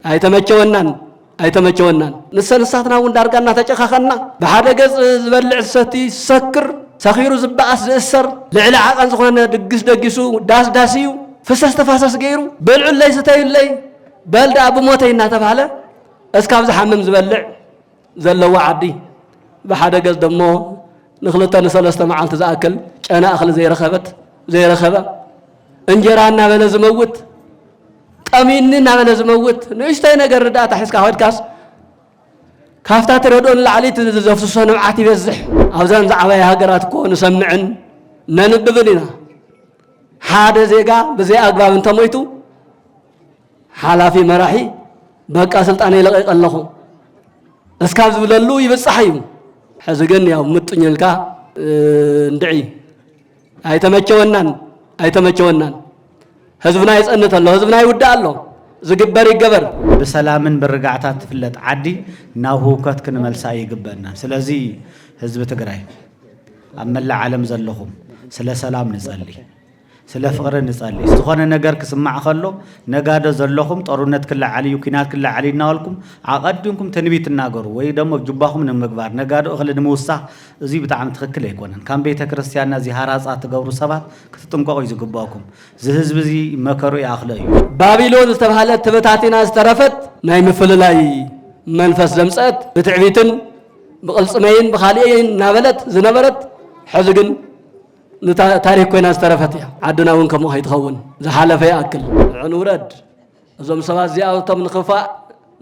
ኣይተመቸወናን ንሰንሳትና ወንዳርጋና ተጨኻኸና በሓደ ገጽ ዝበልዕ ሰቲ ሰክር ሰኺሩ ዝበኣስ ዝእሰር ልዕሊ ዓቐን ዝኾነ ድግስ ደጊሱ ዳስዳስዩ ፍሰስ ተፋሰስ ገይሩ በልዑለይ ስተዩለይ በልዳ ብሞተይ እናተባሃለ እስካብ ዝሓምም ዝበልዕ ዘለዎ ዓዲ በሓደ ገጽ ደሞ ንኽልተ ንሰለስተ መዓልቲ ዝኣክል ጨና እኽሊ ዘይረኸበ እንጀራ እናበለ ዝመውት ቀሚኒ እናበለ ዝመውት ንእሽተይ ነገር ርዳእታ ሒዝካ ኸድካስ ካፍታ ትረድኦን ላዕሊት ዘፍስሶ ንብዓት ይበዝሕ ኣብዘን ዝዓበያ ሃገራት እኮ ንሰምዕን ነንብብን ኢና ሓደ ዜጋ ብዘይ ኣግባብ እንተሞይቱ ሓላፊ መራሒ በቃ ስልጣን ይለቀቅ ኣለኹ እስካብ ዝብለሉ ይብፅሕ እዩ ሕዚ ግን ያው ምጡኝ ኢልካ እንድዒ ኣይተመቸወናን ህዝብና ይጸንት ኣሎ ህዝብና ይውዳእ ኣሎ ዝግበር ይገበር ብሰላምን ብርጋዕታት ትፍለጥ ዓዲ ናብ ሁከት ክንመልሳ ይግበና ስለዚ ህዝቢ ትግራይ ኣብ መላእ ዓለም ዘለኹም ስለ ሰላም ንጸልይ ስለ ፍቅሪ ንጸልይ ዝኾነ ነገር ክስማዕ ከሎ ነጋዶ ዘለኹም ጦርነት ክላዓልዩ ኩናት ክላዓሊ እናወልኩም ኣቐዲምኩም ትንቢት እናገሩ ወይ ደሞ ጅባኹም ንምግባር ነጋዶ እኽሊ ንምውሳኽ እዚ ብጣዕሚ ትኽክል ኣይኮነን ከም ቤተ ክርስቲያንና እዚ ሃራፃ ትገብሩ ሰባት ክትጥንቀቑ ይዝግባኩም እዚ ህዝቢ እዚ መከሩ ይኣኽለ እዩ ባቢሎን ዝተባሃለት ተበታቲና ዝተረፈት ናይ ምፍልላይ መንፈስ ዘምፀት ብትዕቢትን ብቕልፅመይን ብኻልእን እናበለት ዝነበረት ሕዚ ግን ታሪክ ኮይና ዝተረፈት እያ ዓድና እውን ከምኡ ከይትኸውን ዝሓለፈ ይኣክል ንውረድ እዞም ሰባት እዚኣቶም ንኽፋእ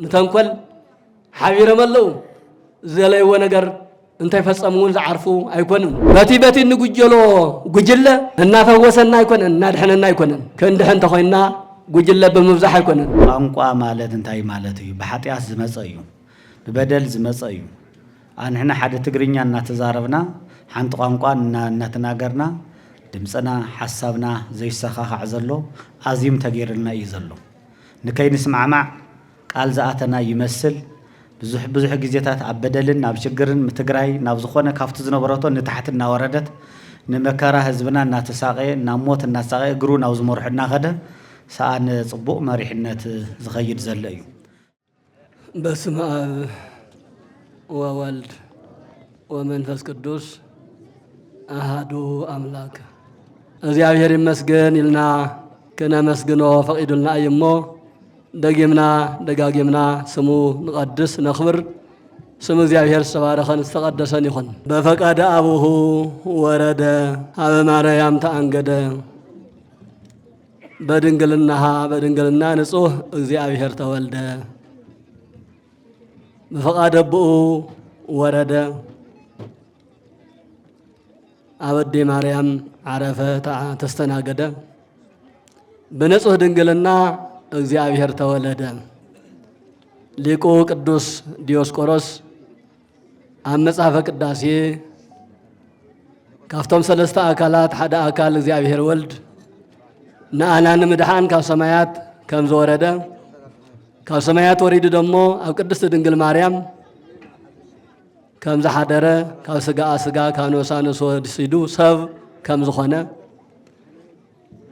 ንተንኰል ሓቢሮም ኣለዉ ዘለይዎ ነገር እንተይፈጸሙ እውን ዝዓርፉ ኣይኮንን በቲ ንጉጀሎ ጉጅለ እናፈወሰና ኣይኮነን እናድሕነና ኣይኮነን ክንድሕ እንተኾይንና ጉጅለ ብምብዛሕ ኣይኮነን ቋንቋ ማለት እንታይ ማለት እዩ ብሓጢኣት ዝመፀ እዩ ብበደል ዝመፀ እዩ ኣንሕና ሓደ ትግርኛ እናተዛረብና ሓንቲ ቋንቋ እናተናገርና ድምፅና ሓሳብና ዘይሰኻኻዕ ዘሎ ኣዝዩም ተገይርልና እዩ ዘሎ ንከይንስማዕማዕ ቃል ዝኣተና ይመስል ብዙሕ ግዜታት ኣብ በደልን ናብ ሽግርን ትግራይ ናብ ዝኾነ ካብቲ ዝነበረቶ ንታሕቲ እናወረደት ንመከራ ህዝብና እናተሳቀየ ናብ ሞት እናሳቀየ እግሩ ናብ ዝመርሑ እናኸደ ሰኣነ ጽቡቕ መሪሕነት ዝኸይድ ዘሎ እዩ በስመ አብ ወወልድ ወመንፈስ ቅዱስ አሃዱ አምላክ እግዚአብሔር ይመስገን ይልና ከነመስግኖ ፈቂዱልና እሞ ደጊምና ደጋጊምና ስሙ ንቀድስ ነኽብር ስሙ እግዚአብሔር ዝተባረኸን ዝተቀደሰን ይኹን በፈቃደ አቡሁ ወረደ አበ ማርያም ተአንገደ በድንግልና ንጹህ እግዚአብሔር ተወልደ በፈቃደ አቡሁ ወረደ አበዴ ማርያም ዓረፈ ተስተናገደ በንጹህ ድንግልና እግዚአብሔር ተወለደ ሊቁ ቅዱስ ዲዮስቆሮስ ኣብ መጽሐፈ ቅዳሴ ካፍቶም ሰለስተ አካላት ሓደ አካል እግዚአብሔር ወልድ ንኣና ንምድሓን ካብ ሰማያት ከም ዝወረደ ካብ ሰማያት ወሪዱ ደሞ ኣብ ቅድስት ድንግል ማርያም ከም ዝሓደረ ካብ ስጋ ካብ ነፍሳ ነፍሲ ወሲዱ ሰብ ከም ዝኾነ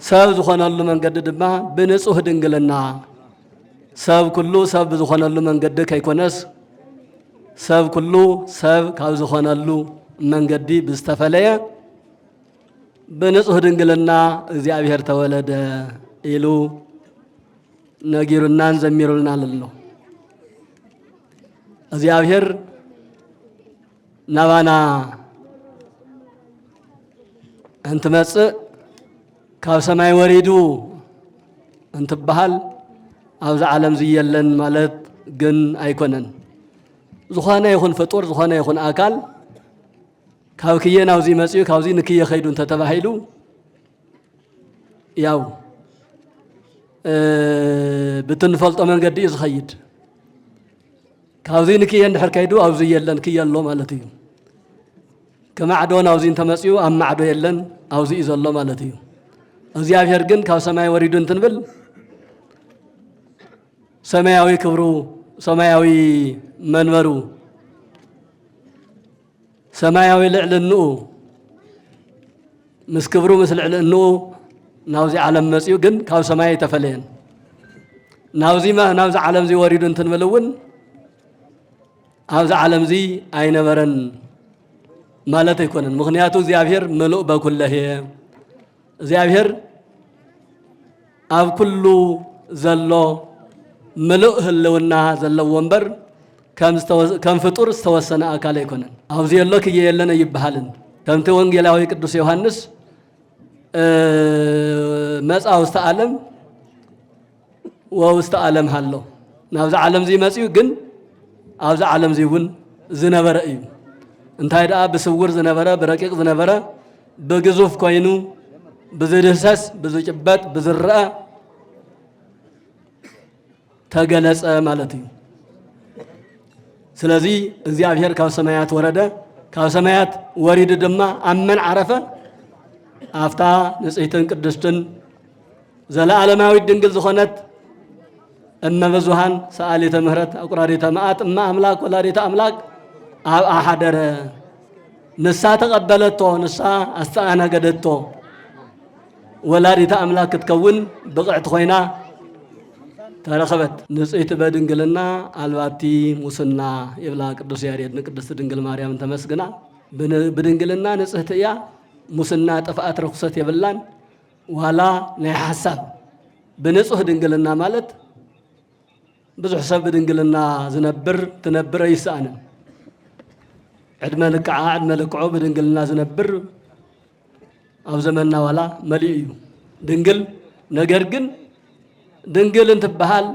ሰብ ዝኾነሉ መንገዲ ድማ ብንጹህ ድንግልና ሰብ ኩሉ ሰብ ዝኾነሉ መንገዲ ከይኮነስ ሰብ ኩሉ ሰብ ካብ ዝኾነሉ መንገዲ ብዝተፈለየ ብንጹህ ድንግልና እግዚአብሔር ተወለደ ኢሉ ነጊሩናን ዘሚሩልና ኣሎ እግዚአብሔር ናባና እንትመጽእ ካብ ሰማይ ወሪዱ እንትበሃል ኣብዚ ዓለም ዝየለን ማለት ግን ኣይኮነን ዝኾነ ይኹን ፍጡር ዝኾነ ይኹን ኣካል ካብ ክየ ናብዚ መጽኡ ካብዚ ንክየ ኸይዱ እንተተባሂሉ ያው ብትንፈልጦ መንገዲ እዩ ዝኸይድ ካብዚ ንክየ እንድሕር ከይዱ ኣብዚ የለን ክየ ኣሎ ማለት እዩ ከማዕዶ ናብዚ እንተመጽኡ ኣብ ማዕዶ የለን ኣብዚ እዩ ዘሎ ማለት እዩ እግዚአብሔር ግን ካብ ሰማይ ወሪዱ እንትንብል ሰማያዊ ክብሩ ሰማያዊ መንበሩ ሰማያዊ ልዕልንኡ ምስ ክብሩ ምስ ልዕልንኡ ናብዚ ዓለም መጽኡ ግን ካብ ሰማይ ተፈለየን ናብዚ ዓለም ዚ ወሪዱ እንትንብልውን ኣብዚ ዓለም ዚ ኣይነበረን ማለት ኣይኮነን ምክንያቱ እግዚአብሔር ምሉእ በኩለሄ እግዚአብሔር ኣብ ኩሉ ዘሎ ምሉእ ህልውና ዘለዎ እምበር ከም ፍጡር ዝተወሰነ ኣካል ኣይኮነን ኣብዚ የሎ ክየ የለነ ይበሃልን ከምቲ ወንጌላዊ ቅዱስ ዮሐንስ መጻ ውስተ ዓለም ወውስተ ዓለም ሃሎ ናብዚ ዓለም ዚ መጽኡ ግን ኣብዚ ዓለም ዚ እውን ዝነበረ እዩ እንታይ ደኣ ብስውር ዝነበረ ብረቂቕ ዝነበረ ብግዙፍ ኮይኑ ብዝድህሰስ ብዝጭበጥ ብዝረአ ተገለጸ ማለት እዩ ስለዚ እግዚአብሔር ካብ ሰማያት ወረደ ካብ ሰማያት ወሪዱ ድማ ኣብ መን ዓረፈ ኣፍታ ንጽሕትን ቅድስትን ዘለዓለማዊት ድንግል ዝኾነት እመብዙሃን ሰኣሊተ ምህረት ኣቁራሪተ መዓት እማ ኣምላክ ወላዲተ ኣምላክ ኣብ ኣሓደረ ንሳ ተቐበለቶ ንሳ ኣስተኣናገደቶ ወላዲተ ኣምላክ ክትከውን ብቕዕቲ ኮይና ተረኸበት ንጽሕት በድንግልና ኣልባቲ ሙስና ይብላ ቅዱስ ያሬድ ንቅድስት ድንግል ማርያም ተመስግና ብድንግልና ንጽሕት እያ ሙስና ጥፍኣት ርኩሰት የብላን ዋላ ናይ ሓሳብ ብንጹህ ድንግልና ማለት ብዙሕ ሰብ ብድንግልና ዝነብር ትነብር ኣይስኣንን ዕድመ ልክዓ ዕድመ ልክዑ ብድንግልና ዝነብር ኣብ ዘመንና ዋላ መሊኡ እዩ ድንግል ነገር ግን ድንግል እንትበሃል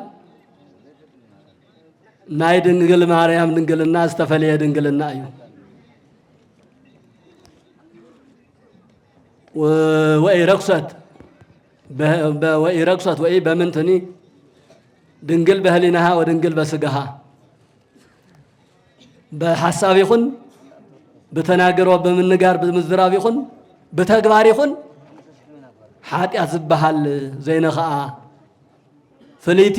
ናይ ድንግል ማርያም ድንግልና ዝተፈለየ ድንግልና እዩ ወኢ ረክሰት ወይ በምንትኒ ድንግል በህሊናሃ ወድንግል በስጋሃ በሐሳብ ይኹን በተናገሮ በምንጋር በምዝራብ ይኹን በተግባር ይኹን ኃጢአት ዝበሃል ዘይነኸዓ ፍልይቲ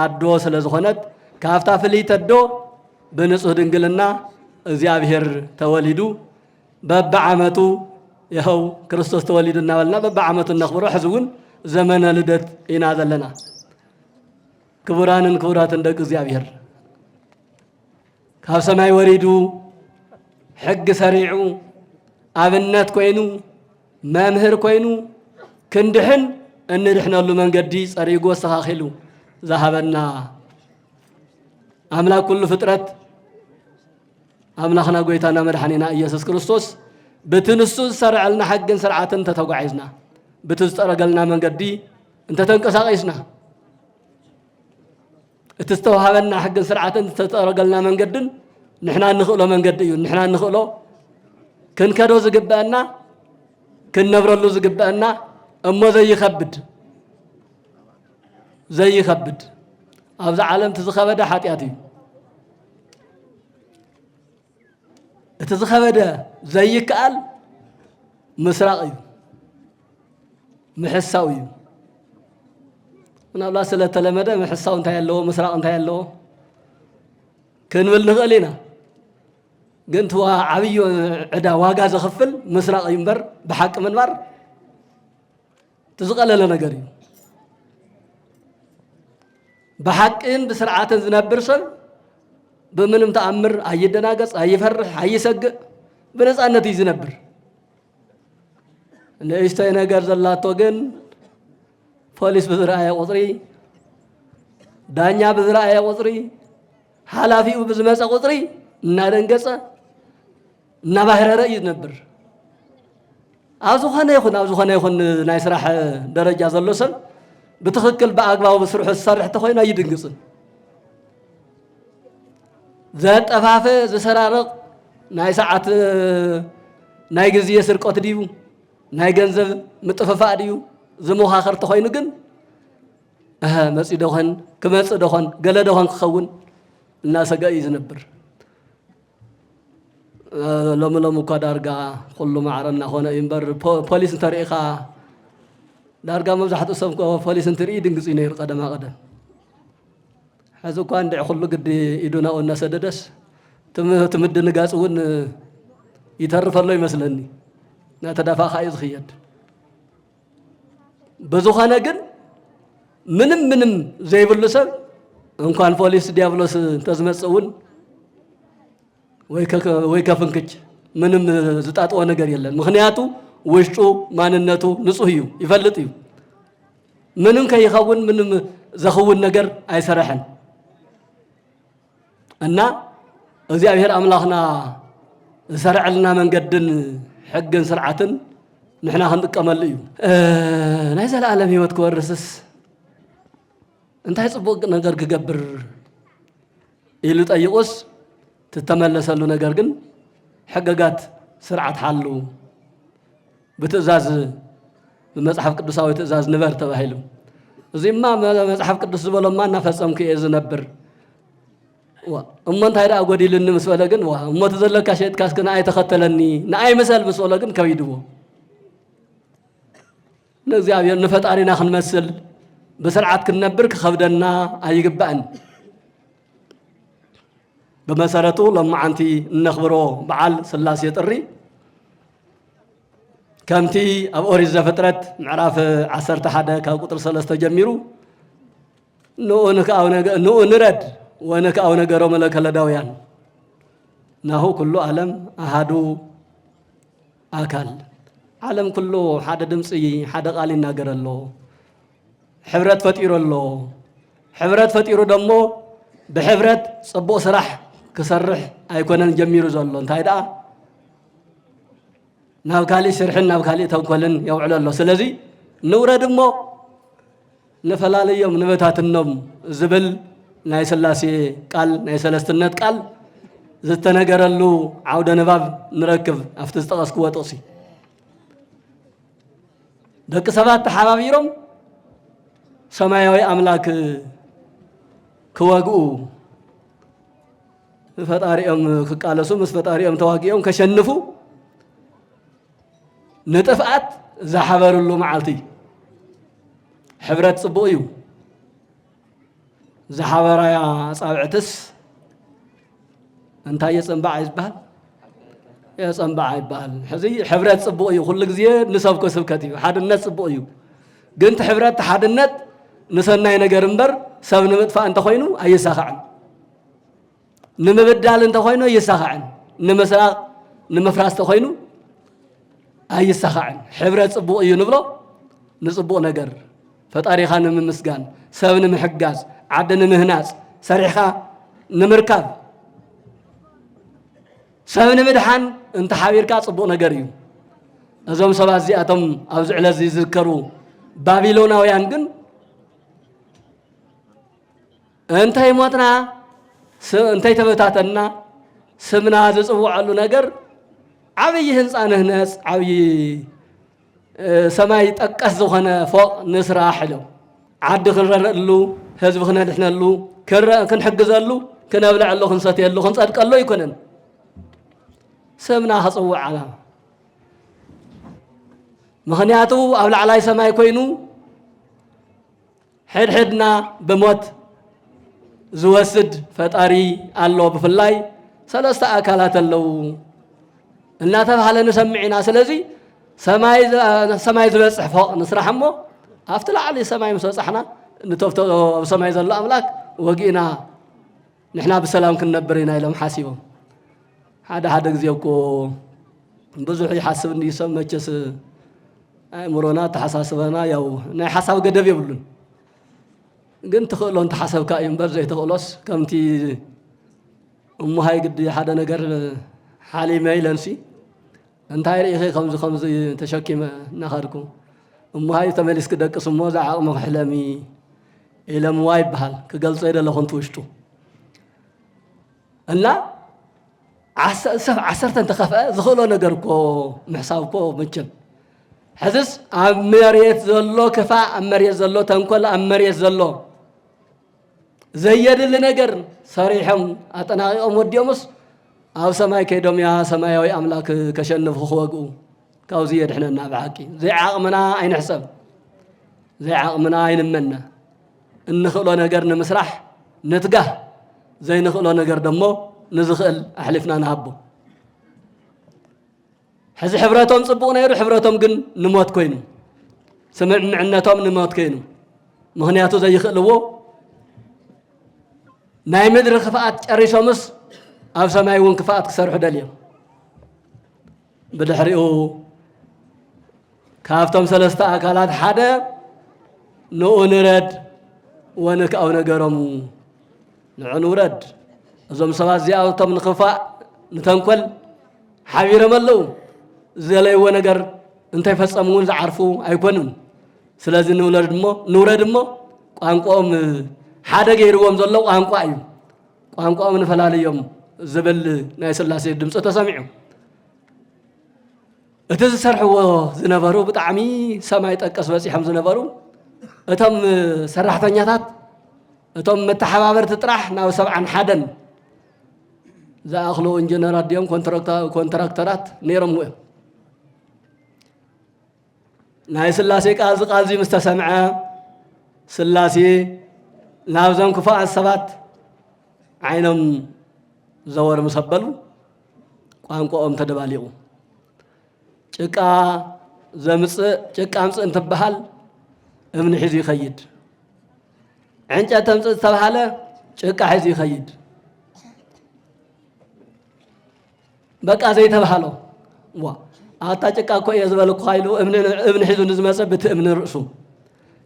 ኣዶ ስለ ዝኾነት ካብታ ፍልይቲ ኣዶ ብንጹህ ድንግልና እግዚአብሔር ተወሊዱ በብዓመቱ ይኸው ክርስቶስ ተወሊዱ እናበልና በብዓመቱ ነኽብሮ ሕዚ እውን ዘመነ ልደት ኢና ዘለና ክቡራንን ክቡራትን ደቂ እግዚአብሔር ካብ ሰማይ ወሪዱ ሕጊ ሰሪዑ ኣብነት ኮይኑ መምህር ኮይኑ ክንድሕን እንድሕነሉ መንገዲ ጸሪጎ አስተኻኺሉ ዝሃበና ኣምላክ ኩሉ ፍጥረት ኣምላኽና ጎይታና መድኃኒና ኢየሱስ ክርስቶስ ብትንሱ ዝሰርዐልና ሕግን ስርዓትን ተተጓዒዝና ብቲ ዝጠረገልና መንገዲ እንተተንቀሳቒስና እቲ ዝተዋሃበና ሕግን ስርዓትን ተጠረገልና መንገድን ንሕና ንኽእሎ መንገዲ እዩ ንሕና ንኽእሎ ክንከዶ ዝግበአና ክንነብረሉ ዝግበአና እሞ ዘይኸብድ ኣብዚ ዓለም ትዝኸበደ ሓጢአት እዩ እቲ ዝኸበደ ዘይከኣል ምስራቅ እዩ ምሕሳው እዩ ምናልባት ስለተለመደ ምሕሳው እንታይ ኣለዎ ምስራቅ እንታይ ኣለዎ ክንብል ንኽእል ኢና ግን እቲ ዓብዪ ዕዳ ዋጋ ዘኽፍል ምስራቅ እዩ እምበር ብሓቂ ምንባር ትዝቐለለ ነገር እዩ بحقين بسرعة زنبر سب بمنم تأمر أيدنا قص أيفرح أيسق بنس أن نتيجة زنبر نيشتينا قرز الله توجن فوليس بزراعة وطري دانيا بزراعة وطري حلافي وبزمس وطري نادن قصة نبهر رأي زنبر أوزخنا يخون نايسرح درجة زلوسن بتخكل بأقبا وبسرح الصرح تخوينا يدنقصن ذات أفافة ذا سرارق ناي ساعات ناي قزية سرقات ديو ناي قنزل متففاء ديو زموها آخر تخوينا قن مسي دوخن كمس دوخن قل دوخن خون الناس قايز نبر لم كدارجا كل ما عرنا هنا ينبر بوليس تاريخا دارجا مزحت أسمك بوليس تري دينغ زينير قدم قدم هذا كان دع كل قد يدونا والناس ددس تمد نجاس ون يتعرف الله مثلني نتدافع خايز خيات بزخانة جن ምንም ዘይብሉ ሰብ እንኳን ፖሊስ ዲያብሎስ ተዝመጽውን ወይ ከፍንክች ምንም ዝጣጥኦ ነገር የለን ምክንያቱ ውሽጡ ማንነቱ ንጹህ እዩ ይፈልጥ እዩ ምንም ከይኸውን ምንም ዘኸውን ነገር አይሰራሕን እና እግዚአብሔር አምላኽና ዝሰርዐልና መንገድን ሕግን ስርዓትን ንሕና ክንጥቀመሉ እዩ ናይ ዘለዓለም ህይወት ክወርስስ እንታይ ጽቡቕ ነገር ክገብር ኢሉ ጠይቁስ ትተመለሰሉ ነገር ግን ሕግጋት ስርዓት ሓሉ ብትእዛዝ በመጽሐፍ ቅዱሳዊ ትእዛዝ ንበር ተባሂሉ እዚማ መጽሐፍ ቅዱስ ዝበሎማ እናፈጸምኩ እየ ዝነብር እሞ እንታይ ደኣ ጎዲልኒ ምስ በለ ግን እሞ ተዘለካ ሸይጥካስ ግን ኣይተኸተለኒ ንኣይ ምሰል ምስ በለ ግን ከቢድዎ ንእግዚአብሔር ንፈጣሪና ክንመስል بسرعة كنبر كخبدنا أيجبان بمسارته لما عنتي نخبره بعل سلاسية الري كمتي أب أوريز فترة معرف عصر تحدى كقطر سلاسة جميرو نؤنك أو نرد وأنك أو نجرم لك لداويان نهو كله عالم أحدو أكل عالم كله حدا دمسي حدا قال ناجر الله حبرت فتيرو الله حبرت فتيرو دمو بحبرت صبو سرح كسرح أيكونن جميرو زلون تايدا ناوكالي سرحن ناوكالي توكلن يوعل الله سلازي نورا دمو نفلالي يوم نبتات النوم زبل ناي سلاسي قال ناي سلستنت قال زتنقر اللو عودة نباب نركب افتستغس قوة توسي دك سبات حبابيرم سمايوي أملاك كواقو فتاري أم كقالسو مس فتاري أم تواقي أم كشنفو نتفقات زحبر اللو معالتي حبرت صبويو زحبر يا صابعتس انت يصنبع يزبال يصنبع يبال حزي حبرت صبويو كل غزيه نسبكو سبكتي حد الناس صبويو قنت حبرت حد النت نسناي ነገር እንበር ሰብ ንምጥፋ እንተ ኮይኑ አይሳኻዕን ንምብዳል እንተ ኮይኑ አይሳኻዕን ንምስራቅ ንምፍራስ እንተ ኮይኑ አይሳኻዕን ሕብረት ጽቡቕ እዩ ንብሎ ንጽቡቕ ነገር ፈጣሪኻ ንምስጋን ሰብ ንምሕጋዝ ዓዲ ንምህናጽ ሰሪሕኻ ንምርካብ ሰብ ንምድሓን እንተ ሓቢርካ ጽቡቕ ነገር እዩ እዞም ሰባት እዚኣቶም ኣብዚ ዕለት ዝዝከሩ ባቢሎናውያን ግን انتي موتنا انتي تبتاتنا سمنا زصوع له نجر عبي هنصانه ناس عبي سماي تقص زخنا فوق نسرا حلو عد خنرلو حزب خنا دحنلو كنحجزلو كنبلع له خنصتيلو خنصدقلو يكونن سمنا هصوع على مخنياتو ابلع على سماي كوينو حدنا بموت زوسد فتاري الله بفلاي ثلاثه اكلات لو النا تبحال نسمعنا سلازي سماي زبصح فوق نسرحمو افتلع علي سماي مسصحنا نتوفتو سماي زلو املاك وقينا نحنا بسلام كنبرينا لهم حاسبهم هذا غزيكو بزح يحاسبني يسمچس ايمرونا تحساسبنا ياو ناي حساب قدب يبلون ግን ተኸሎ እንተ ሓሰብካ እምበር ዘይተኸሎስ ከምቲ እሙሃይ ግዲ ሓደ ነገር ሓሊመ ኢለንሲ እንታይ ርኢኺ ከምዚ ተሸኪመ እናኸድኩ እሙሃይ ተመሊስክ ደቅስ እሞ ዝዓቕሚ ክሕለሚ ኢለምዋ ይበሃል ክገልጾ የደለኹ እንትውሽጡ እና ዓሰርተ እንተኸፍአ ዝኽእሎ ነገር እኮ ምሕሳብ እኮ ምችል ሕዝስ ኣብ መሬት ዘሎ ክፋእ ኣብ መሬት ዘሎ ተንኰል ኣብ መሬት ዘሎ زيد النجر صريحهم أتناقيهم وديومس أو سماي كيدوم يا سمايوي أملاك كشنف خوجو كوزيد إحنا نابعكي زي عقمنا عين حساب زي عقمنا عين منا النخلو نجر نمسرح نتجه زي نخلو نجر دمو نزخل أحلفنا نهبو حزي حبراتهم صبونا يرو حبراتهم جن نموت كوينو سمعنا عناتهم نموت كوينو مهنياتو زي يخلوه ناي مدر خفاءات ጨሪሶምስ ኣብ ሰማይ ውን ክፋኣት ክሰርሑ ደልዮም ብድሕሪኡ ካብቶም ሰለስተ ኣካላት ሓደ ንኡ ንረድ ወንክኣው ነገሮም ንዑ ንውረድ እዞም ሰባት እዚኣቶም ንኽፋእ ንተንኮል ሓቢሮም ኣለዉ ዘለይዎ ነገር እንተይፈጸሙ ውን ዝዓርፉ ኣይኮኑን ስለዚ ንውረድ እሞ ቋንቋኦም ሓደ ገይርዎም ዘሎ ቋንቋ እዩ ቋንቋኦም ንፈላለዮም ዝብል ናይ ስላሴ ድምፂ ተሰሚዑ እቲ ዝሰርሕዎ ዝነበሩ ብጣዕሚ ሰማይ ጠቀስ በፂሖም ዝነበሩ እቶም ሰራሕተኛታት እቶም መተሓባበርቲ ጥራሕ ናብ 71 ዝኣኽሉ ኢንጂነራት ድዮም ኮንትራክተራት ነይሮም እዮም ናይ ስላሴ ቃልዚ ምስ ተሰምዐ ስላሴ ናብዞም ክፉኣት ሰባት ዓይኖም ዘወር ምሰበሉ ቋንቋኦም ተደባሊቑ ጭቃ ዘምፅእ ጭቃ ምፅእ እንትበሃል እምኒ ሒዙ ይኸይድ ዕንጨት ተምፅእ ዝተባሃለ ጭቃ ሒዙ ይኸይድ በቃ ዘይተባሃሎ ዋ ኣታ ጭቃ እኮ እየ ዝበልኩ ኻይሉ እምኒ ሒዙ ንዝመፀ ብቲ እምኒ ርእሱ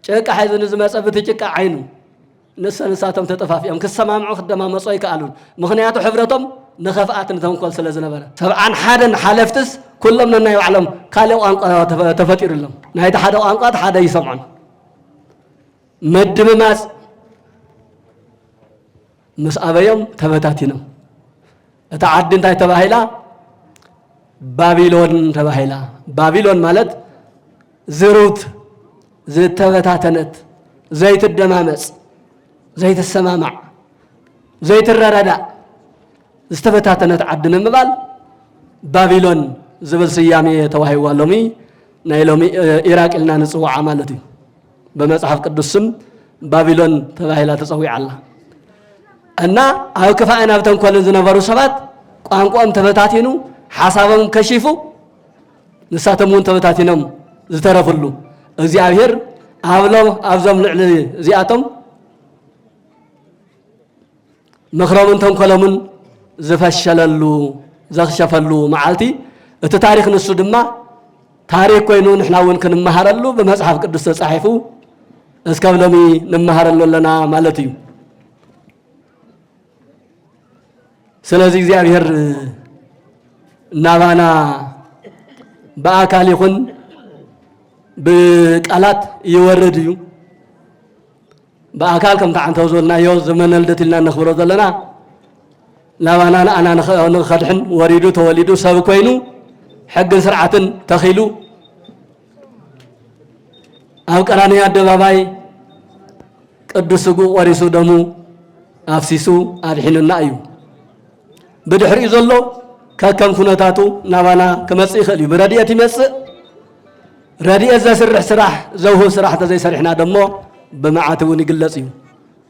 ጭቃ ሒዙ ንዝመፀ ብቲ ጭቃ ዓይኑ ንሳቶም ተጠፋፊኦም ክሰማምዑ ክደማመፁ ኣይከኣሉን ምክንያቱ ሕብረቶም ንኸፍኣት ንተንኮል ስለ ዝነበረ 71 ሓለፍትስ ኩሎም ነናይ ባዕሎም ካልእ ቋንቋ ተፈጢሩሎም ናይቲ ሓደ ቋንቋ ሓደ ይሰምዑን ምድምማፅ ምስ ኣበዮም ተበታቲኖም እታ ዓዲ እንታይ ተባሂላ ባቢሎን ተባሂላ ባቢሎን ማለት ዝሩት ዝተበታተነት ዘይትደማመፅ ዘይትሰማማዕ ዘይትረዳዳእ ዝተበታተነት ዓዲ ንምባል ባቢሎን ዝብል ስያሜ ተዋሂብዋ ሎሚ ናይ ሎሚ ኢራቅ ኢልና ንፅውዓ ማለት እዩ በመጽሐፍ ቅዱስ ስም ባቢሎን ተባሂላ ተፀዊዓ ኣላ እና ኣብ ክፋእን ኣብ ተንኮልን ዝነበሩ ሰባት ቋንቋኦም ተበታቲኑ ሓሳቦም ከሺፉ ንሳቶም ውን ተበታቲኖም ዝተረፍሉ እግዚአብሔር ኣብዞም ልዕሊ እዚኣቶም ምኽሮምን ተንኮሎምን ዝፈሸለሉ ዘኽሸፈሉ መዓልቲ እቲ ታሪክ ንሱ ድማ ታሪክ ኮይኑ ንሕና ውን ክንመሃረሉ ብመጽሓፍ ቅዱስ ተጻሒፉ እስካብ ሎሚ ንመሃረሉ ኣለና ማለት እዩ ስለዚ እግዚአብሔር ናባና በአካል ይኹን ብቃላት ይወርድ እዩ በአካል ከም ተዓንተው ዘልናዮ ዘመነ ልደት ኢልና ነኽብሮ ዘለና ናባና ንኣና ንኸድሕን ወሪዱ ተወሊዱ ሰብ ኮይኑ ሕግን ስርዓትን ተኺሉ ኣብ ቀራንዮ ኣደባባይ ቅዱስ ስጉእ ቆሪሱ ደሙ ኣፍሲሱ ኣድሒኑና እዩ ብድሕሪኡ ዘሎ ከከም ኩነታቱ ናባና ክመፅእ ይኽእል እዩ ብረድኤት ይመፅእ ረድኤት ዘስርሕ ስራሕ ዘውህብ ስራሕ ተዘይሰሪሕና ደሞ ብመዓት እውን ይግለጽ እዩ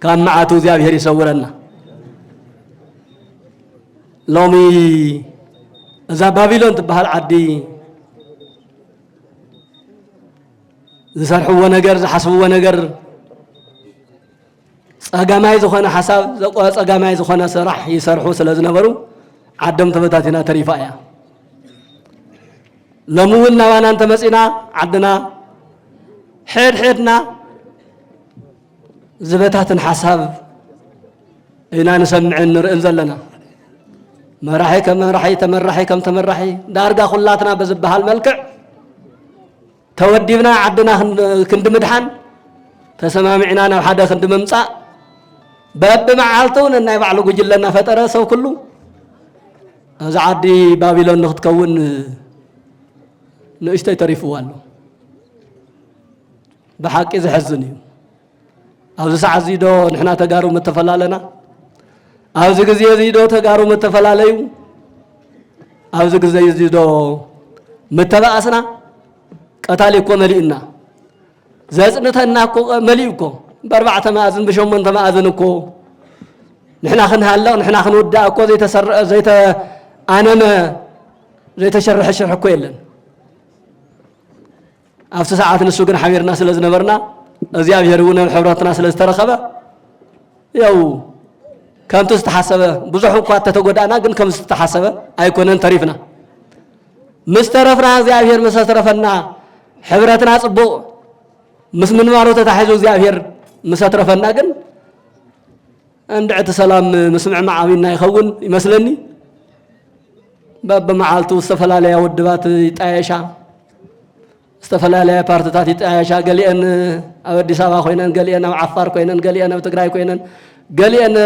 ካብ መዓቱ እግዚአብሔር ይሰውረና ሎሚ እዛ ባቢሎን ትበሃል ዓዲ ዝሰርሕዎ ነገር ዝሓስብዎ ነገር ፀጋማይ ዝኾነ ሓሳብ ፀጋማይ ዝኾነ ስራሕ ይሰርሑ ስለ ዝነበሩ ዓዶም ተበታቲና ተሪፋ እያ ሎሚ እውን ናባና እንተመፂና ዓድና ሕድሕድና ዝበታትን ሓሳብ ኢና ንሰምዕን ንርእን ዘለና መራሒ ከም መራሒ ተመራሒ ከም ተመራሒ ዳርጋ ኩላትና በዝበሃል መልክዕ ተወዲብና ዓድና ክንድምድሓን ተሰማሚዕና ናብ ሓደ ክንድምምፃእ በብመዓልቱ ነናይ ባዕሉ ጉጅለና ፈጠረ ሰብ ኩሉ እዚ ዓዲ ባቢሎን ንኽትከውን ንእሽተይ ተሪፍዋ ኣሎ ብሓቂ ዝሕዝን እዩ ኣብዚ ሰዓት እዚ ዶ ንሕና ተጋሩ ምተፈላለና ኣብዚ ግዜ እዚ ዶ ተጋሩ ምተፈላለዩ ኣብዚ ግዜ እዚ ዶ ምተባእስና ቀታሊ እኮ መሊእና ዘፅንተና እኮ መሊእ እኮ ብኣርባዕተ ማእዝን ብሸሞንተ ማእዝን እኮ ንሕና ክንሃለቕ ንሕና ክንውዳእ እኮ ዘይተኣነመ ዘይተሸርሐ ሽርሕ እኮ የለን ኣብቲ ሰዓት ንሱ ግን ሓቢርና ስለ ዝነበርና እግዚአብሔር ሆነ ሕብረትና ስለስተረኸበ ያው ከምቱ ዝተሓሰበ ብዙሕ እኳ ተተጎዳና ግን ከም ዝተሓሰበ ኣይኮነን ተሪፍና مسترفنا እግዚአብሔር መስተረፈና ሕብረትና ጽቡቕ ምስ ምንባሮ ተታሒዙ እግዚአብሔር መስተረፈና ግን እንድዕት ሰላም መስምዕ ማዓዊና ይኸውን ይመስለኒ በመዓልቱ ዝተፈላለያ ወድባት ይጣየሻ ዝተፈላለያ ፓርቲታት ይጣየሻ ገሊአን ኣብ አዲስ አበባ ኮይነን ገሊአን ኣብ ዓፋር ኮይነን ገሊአን ኣብ ትግራይ ኮይነን ገሊአን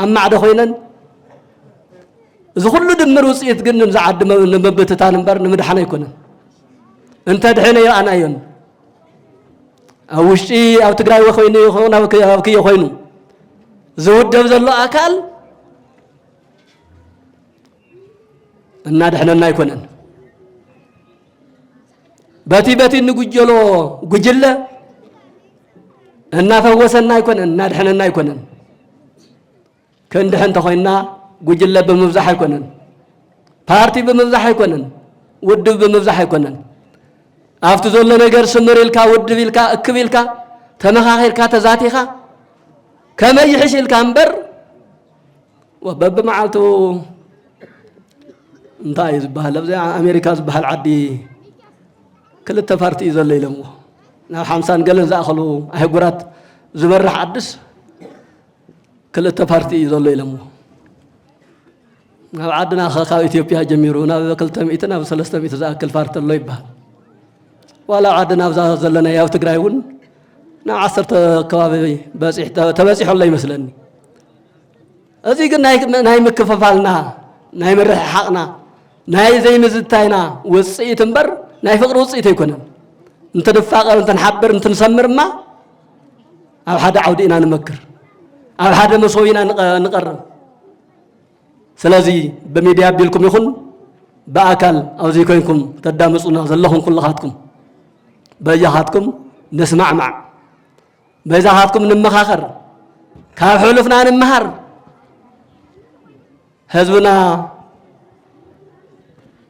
ኣብ ማዕደ ኮይነን እዚ ኩሉ ድምር ውጽኢት ግን ንዝዓድ ንመብትታን እምበር ንምድሓና ይኮነን እንተ ድሕነ ይኣናዮን ኣብ ውሽጢ ኣብ ትግራይ ኮይኑ ይኹን ኣብ ክየ ኮይኑ ዝውደብ ዘሎ ኣካል እናድሕነና ይኮነን በቲ ንጉጀሎ ጉጅለ እናፈወሰና ይኮነን እናድሕነና ይኮነን ክንድሕን ተኾይና ጉጅለ በመብዛሕ አይኮነን ፓርቲ በመብዛሕ አይኮነን ውድብ በመብዛሕ አይኮነን አፍቱ ዘሎ ነገር ስምሪልካ ውድብ ኢልካ እክብ ኢልካ ተመኻኺርካ ተዛቲኻ ከመይሕሽ ኢልካ እምበር ወበብመዓልቱ እንታይ ዝበሃል ኣብዚ ኣሜሪካ ዝበሃል ዓዲ ክልተ ፓርቲ እዩ ዘሎ ኢሎምዎ ናብ 50 ገለን ዝኣኸሉ ኣህጉራት ዝመርሕ ዓድስ ክልተ ፓርቲ እዩ ዘሎ ኢሎምዎ ናብ ዓድና ካብ ኢትዮጵያ ጀሚሩ ናብ 200 ናብ 300 ዝኣክል ፓርቲ ኣሎ ይበሃል ዋላ ዓድና ኣብዛ ዘለና ያው ትግራይ እውን ናብ 10 ከባቢ በፂሕ ተበፂሑ ኣሎ ይመስለኒ እዚ ግን ናይ ምክፍፋልና ናይ ምርሕሓቅና ናይ ዘይምዝታይና ውጽኢት እምበር ናይ ፍቅሪ ውጽኢት ኣይኮነን እንትንፋቀር እንትንሓብር እንትንሰምርማ ኣብ ሓደ ዓውዲ ኢና ንመክር ኣብ ሓደ መሶብ ኢና ንቀርብ ስለዚህ በሚዲያ ቢልኩም ይኹን በአካል አውዚ ኮይንኩም ተዳምጹና ዘለኹም ኩልኻትኩም በያኻትኩም ንስማዕማዕ በዛኻትኩም ንመኻኸር ካብ ሕሉፍና ንመሃር ህዝብና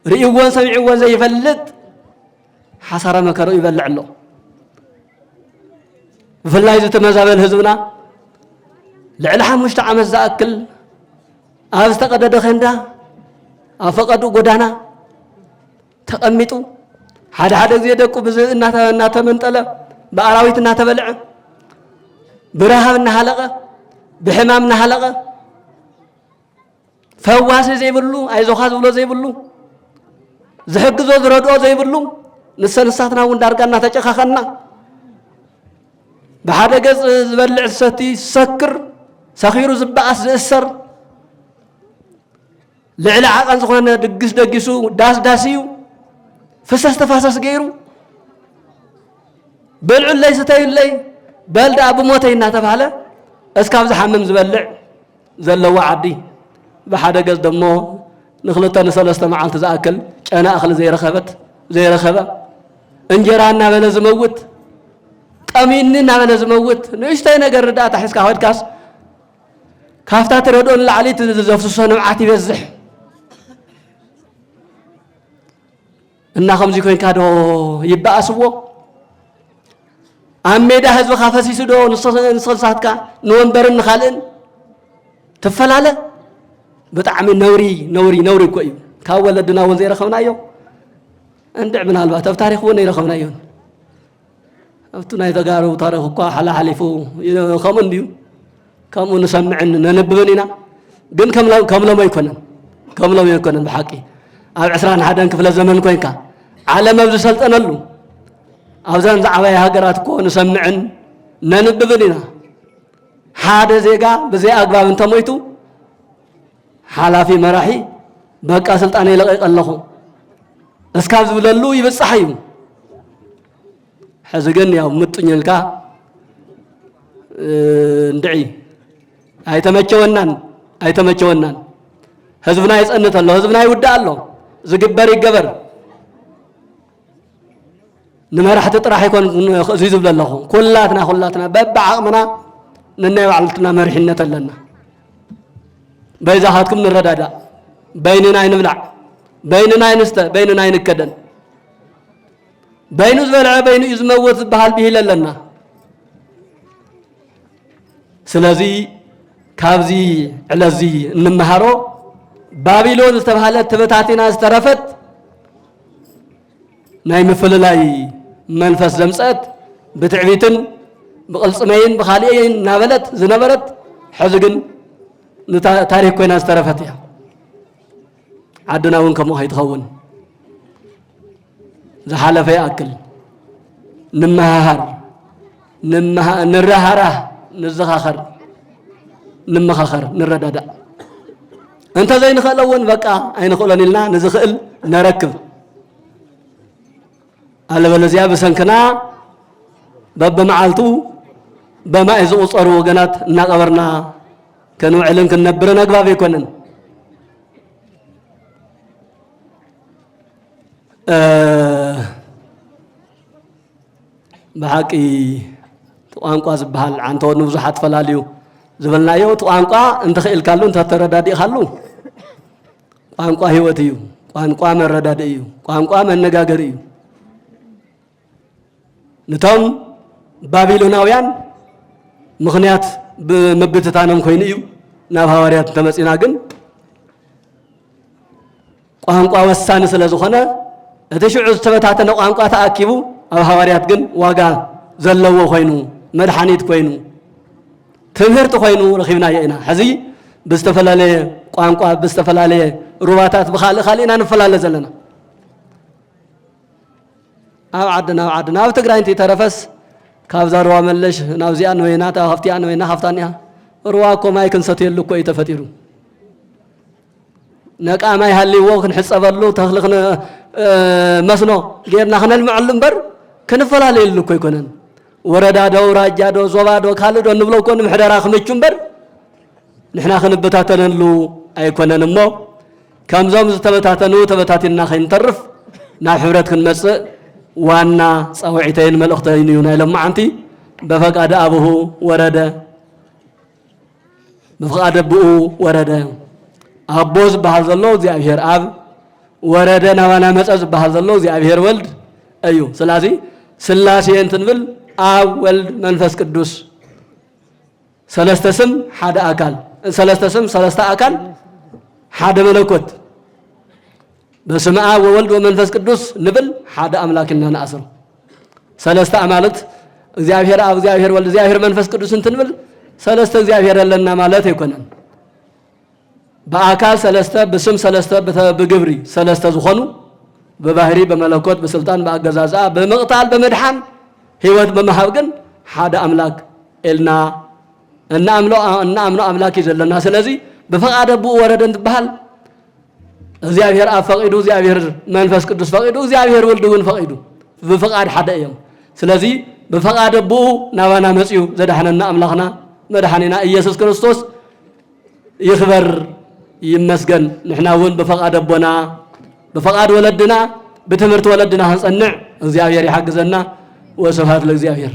ርእይዎን ሰሚዕዎን ዘይፈልጥ ሓሳረ መከሩ ይበልዕ ኣሎ ብፍላይ ዝተመዛበል ህዝብና ልዕሊ 5 ዓመት ዝኣክል ኣብ ዝተቀደደ ኸንዳ ኣብ ፈቀዱ ጎዳና ተቐሚጡ ሓደ ግዜ ደቁ እናተመንጠለ በአራዊት እናተበልዐ ብረሃብ እናሃለቀ ብሕማም እናሃለቀ ፈዋሲ ዘይብሉ ኣይዞኻ ዝብሎ ዘይብሉ ዝሕግዞ ዝረድኦ ዘይብሉ ንሰንሳትና እውን ዳርጋ እናተጨኻኸና ብሓደ ገጽ ዝበልዕ ሰቲ ሰክር ሰኺሩ ዝበኣስ ዝእሰር ልዕሊ ዓቐን ዝኾነ ድግስ ደጊሱ ዳስዳስዩ ፍሰስ ተፋሰስ ገይሩ በልዑለይ ስተዩለይ በልዳ ብሞተይ እናተባሃለ እስካብ ዝሓምም ዝበልዕ ዘለዎ ዓዲ ብሓደ ገጽ ደሞ ንኽልተ ንሰለስተ መዓልቲ ዝኣክል ጨና እኽሊ ዘይረኸበ እንጀራ እናበለ ዝመውት ቀሚኒ እናበለ ዝመውት ንእሽተይ ነገር ርዳእታ ሒዝካ ኸድካስ ካፍታ ትረድኦ ንላዕሊት ዘፍስሶ ንብዓት ይበዝሕ እና ከምዚ ኮይንካ ዶ ይበኣስዎ ኣብ ሜዳ ህዝብኻ ፈሲሱ ዶ ንስልሳትካ ንወንበርን ንኻልእን ትፈላለ ብጣዕሚ ነውሪ እኮ እዩ ካብ ወለድና እውን ዘይረኸብናዮ እንድዕ ምናልባት ኣብ ታሪክ እውን ይረኸብናዮ ኣብቱ ናይ ተጋሩ ታሪክ እኳ ሓላሓሊፉ ከምኡ እንድዩ ከምኡ ንሰምዕን ነንብብን ኢና ግን ከምሎም ኣይኮነን ብሓቂ ኣብ 21 ክፍለ ዘመን ኮይንካ ዓለም ኣብ ዝሰልጠነሉ ኣብዘን ዝዓበያ ሃገራት እኮ ንሰምዕን ነንብብን ኢና ሓደ ዜጋ ብዘይ ኣግባብ እንተሞይቱ ሓላፊ መራሒ በቃ ስልጣን ይለቀቅ ኣለኹ እስካብ ዝብለሉ ይብፅሕ እዩ ሕዚ ግን ያው ምጥኝልካ እንድዒ ኣይተመቸወናን ህዝብና ይጸንት ኣሎ ህዝብና ይውዳእ ኣሎ ዝግበር ይገበር ንመራሕቲ ጥራሕ ይኮን እዚ ዝብል ኣለኹ ኩላትና በብዓቕምና ነናይ ባዕልትና መሪሕነት ኣለና በይዛኻትኩም ንረዳዳእ በይንና ይንብላዕ በይንና ይንስተ በይንና ይንከደን በይኑ ዝበልዐ በይኑ እዩ ዝመወት ዝበሃል ብሂል ኣለና ስለዚህ ካብዚ ዕለዚ እንመሃሮ ባቢሎን ዝተባሃለት ተበታቲና ዝተረፈት ናይ ምፍልላይ መንፈስ ዘምፀት ብትዕቢትን ብቕልፅመይን ብኻልእን ናበለት ዝነበረት ሕዚ ግን ታሪክ ኮይና ዝተረፈት እያ ዓድና እውን ከምኡ ከይትኸውን ዝሓለፈ ይኣክል نمهار نرهاره نزخاخر نمخاخر نرددا انت زين خلون بقى اين خلون لنا نزخل نركب على بلزيا بسنكنا باب معالتو بما اذ اصروا وغنات نقبرنا كانوا علم كنبر نغباب يكونن بحقي توانقا زبحال عنتو نبزحات فلاليو زبلنا يو توانقا انت خيل كالو انت تردادي خالو توانقا هيوتيو توانقا من رداديو توانقا من نغاغريو نتوم بابيلوناويان مخنيات بمبتتانم كوينيو ناب حواريات تمصينا گن توانقا وسان سلازخونه اتشعو تبتاتنا توانقا تاكيبو أو حواريات جن واقع زلوا خوينو مدحانيت خوينو تمهرت خوينو رخيبنا يئنا حزي بستفلالي قانقا بستفلالي رواتات خالينا نفلال زلنا أو عدنا وتقرأ انتي ترفس كافزا روا ملش ناوزيان وينا تاهفتيان وينا هفتانيا رواكو ما يكن ستيل لكو يتفتيرو نقا ما يهالي ووخن حس أفرلو تخلقنا مسنو غيرنا خنا المعلم بر كنفلالي لكو يكونن وردا دو راجا دو زوبا دو خالد دو نبلو كون محدرا خمچون بر نحنا خنبتاتن لو ايكونن مو كمزوم تبتاتنو تبتاتنا خنترف نا حبرت كنمص وانا صوعيتين ملختين يونا لما انتي بفقاد ابوه ورد بفقاد ابوه ورد ابوز بحزلو እግዚአብሔር አብ ወረደና ዋና መጸዝ በሐዘሎ እግዚአብሔር ወልድ እዩ ስለዚህ ስላሴ እንትንብል አብ ወልድ መንፈስ ቅዱስ ሰለስተ ስም ሓደ አካል ሰለስተ ስም ሰለስተ አካል ሓደ መለኮት በስመ አብ ወወልድ ወመንፈስ ቅዱስ ንብል ሓደ አምላክና ናስር ሰለስተ አማልክት እግዚአብሔር አብ እግዚአብሔር ወልድ እግዚአብሔር መንፈስ ቅዱስ እንትንብል ሰለስተ እግዚአብሔር ለና ማለት ይኮነን በአካል ሰለስተ በስም ሰለስተ በግብሪ ሰለስተ ዝሆኑ በባህሪ በመለኮት በስልጣን በአገዛዛ በመቅታል በመድሃን ህይወት በመሃብ ግን ሓደ አምላክ ኤልና እና አምሎ አምላክ ይዘለና ስለዚህ በፈቃደ ቡ ወረደን ትባል እግዚአብሔር አብ ፈቂዱ እግዚአብሔር መንፈስ ቅዱስ ፈቂዱ እግዚአብሔር ወልድ ግን ፈቂዱ በፈቃድ ሓደ እዮም ስለዚህ በፈቃደ ቡ ናባና መጽዩ ዘዳህነና አምላክና መድሃኒና ኢየሱስ ክርስቶስ ይخبر يمسجن نحن ون بفقاد أبونا بفقاد ولدنا بتمرت ولدنا هنصنع زياوير يحجزنا وسبحات لزياوير